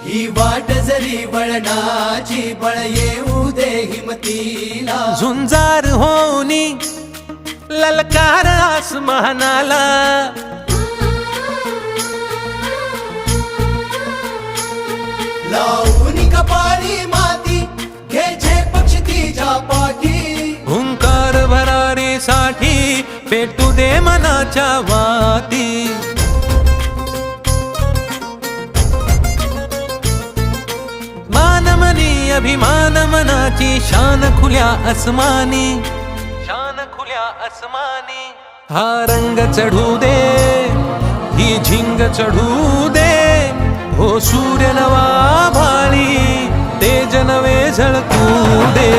ही वाट जरी वळणाची बळ येऊ दे हिमतीला झुंजार होनी ललकार आसमानाला लावून कपाळी माती घे झेप क्षितिजा पाठी हुंकार भरारीसाठी पेटू दे मनाच्या वाती मानमनी अभिमान मनाची शान खुल्या आसमानी शान खुल्या आसमानी हा रंग चढू दे ही झिंग चढू दे हो सूर्य नवा भाळी तेज नवे झळकू दे